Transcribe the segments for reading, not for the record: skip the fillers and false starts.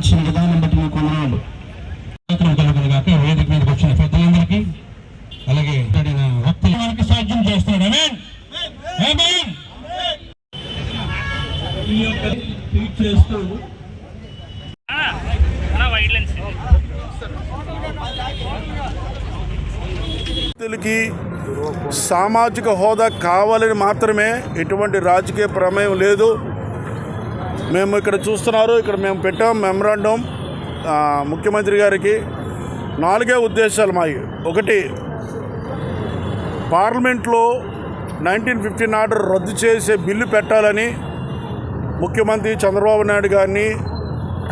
పరిపాలించిన విధానం బట్టి మీకు వందనాలు. వేదిక మీదకి వచ్చిన పెద్దలందరికీ అలాగే వక్తలకి సాధ్యం చేస్తాడు. ఆమేన్ ఆమేన్. ఈ యొక్క ట్వీట్ చేస్తూ వ్యక్తులకి సామాజిక హోదా కావాలని మాత్రమే ఎటువంటి రాజకీయ ప్రమేయం లేదు. మేము ఇక్కడ చూస్తున్నారు, ఇక్కడ మేము పెట్టాం మెమరాండం ముఖ్యమంత్రి గారికి. 4 ఉద్దేశాలు మావి. ఒకటి, పార్లమెంట్లో 1915 ఆర్డర్ రద్దు చేసే బిల్లు పెట్టాలని ముఖ్యమంత్రి చంద్రబాబు నాయుడు గారిని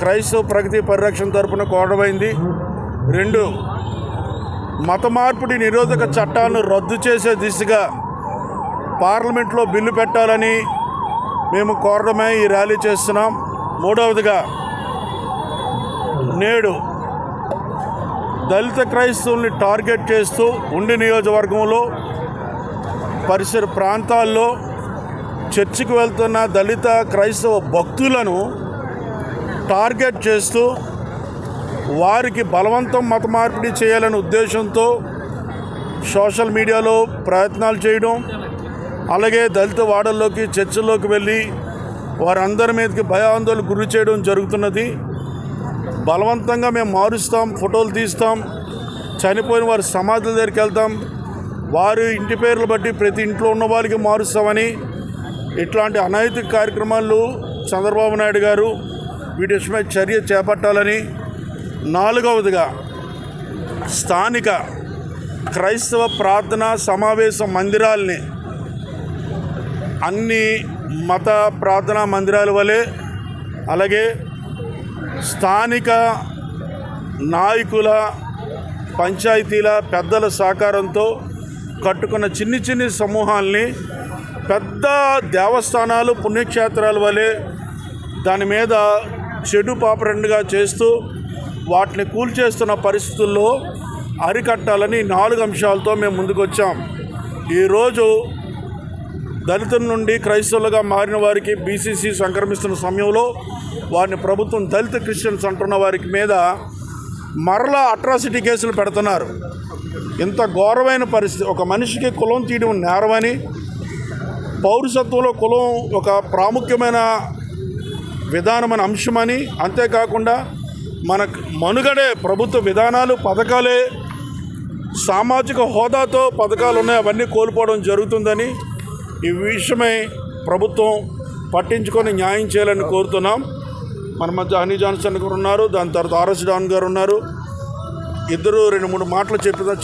క్రైస్తవ ప్రగతి పరిరక్షణ తరపున కోరడమైంది. 2, మత మార్పిడి నిరోధక చట్టాలను రద్దు చేసే దిశగా పార్లమెంట్లో బిల్లు పెట్టాలని మేము కోరడమే ఈ ర్యాలీ చేస్తున్నాం. 3వదిగా, నేడు దళిత క్రైస్తవుల్ని టార్గెట్ చేస్తూ ఉండి నియోజకవర్గంలో పరిసర ప్రాంతాల్లో చర్చికి వెళ్తున్న దళిత క్రైస్తవ భక్తులను టార్గెట్ చేస్తూ వారికి బలవంతం మత మార్పిడి చేయాలనే ఉద్దేశంతో సోషల్ మీడియాలో ప్రయత్నాలు చేయడం, అలాగే దళిత వాడల్లోకి చర్చిల్లోకి వెళ్ళి వారందరి మీదకి భయాందోళన గురి చేయడం జరుగుతున్నది. బలవంతంగా మేము మారుస్తాం, ఫోటోలు తీస్తాం, చనిపోయిన వారి సమాధుల దగ్గరికి వెళ్తాం, వారి ఇంటి పేర్లు బట్టి ప్రతి ఇంట్లో ఉన్న వారికి మారుస్తామని ఇట్లాంటి అనైతిక కార్యక్రమాలు చంద్రబాబు నాయుడు గారు వీటి విషయమై చర్య చేపట్టాలని. 4వదిగా, స్థానిక క్రైస్తవ ప్రార్థనా సమావేశ మందిరాల్ని అన్ని మత ప్రార్థనా మందిరాల వలె అలాగే స్థానిక నాయకుల పంచాయతీల పెద్దల సహకారంతో కట్టుకున్న చిన్ని సమూహాల్ని పెద్ద దేవస్థానాలు పుణ్యక్షేత్రాల వలె దాని మీద చెడు పాపరెండుగా చేస్తూ వాటిని కూల్చేస్తున్న పరిస్థితుల్లో అరికట్టాలని 4 అంశాలతో మేము ముందుకు వచ్చాం. ఈరోజు దళితుల నుండి క్రైస్తవులుగా మారిన వారికి బీసీసీ సంక్రమిస్తున్న సమయంలో వారిని ప్రభుత్వం దళిత క్రిస్టియన్స్ అంటున్న వారికి మీద మరలా అట్రాసిటీ కేసులు పెడుతున్నారు. ఇంత ఘోరమైన పరిస్థితి. ఒక మనిషికి కులం తీయడం నేరమని, పౌరసత్వంలో కులం ఒక ప్రాముఖ్యమైన విధానమైన అంశమని, అంతేకాకుండా మన మనుగడే ప్రభుత్వ విధానాలు పథకాలే సామాజిక హోదాతో పథకాలు ఉన్నాయి, అవన్నీ కోల్పోవడం జరుగుతుందని ఈ విషయమై ప్రభుత్వం పట్టించుకొని న్యాయం చేయాలని కోరుతున్నాం. మన మధ్య హనీ జాన్సన్ గారు ఉన్నారు, దాని తర్వాత ఆర్ఎస్ డాన్ గారు ఉన్నారు. ఇద్దరు 2-3 మాటలు చెప్పిన